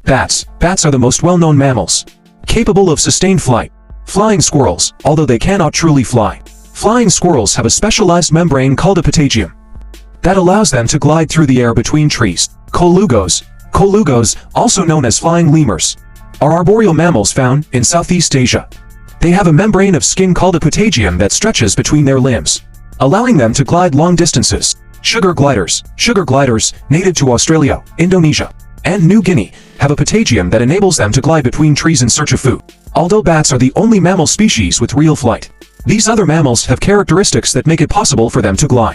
Bats. Bats are the most well-known mammals, capable of sustained flight. Flying squirrels, although they cannot truly fly. Flying squirrels have a specialized membrane called a patagium that allows them to glide through the air between trees. Colugos. Colugos, also known as flying lemurs, are arboreal mammals found in Southeast Asia. They have a membrane of skin called a patagium that stretches between their limbs, allowing them to glide long distances. Sugar gliders. Sugar gliders, native to Australia, Indonesia, and New Guinea, have a patagium that enables them to glide between trees in search of food. Although bats are the only mammal species with real flight, these other mammals have characteristics that make it possible for them to glide.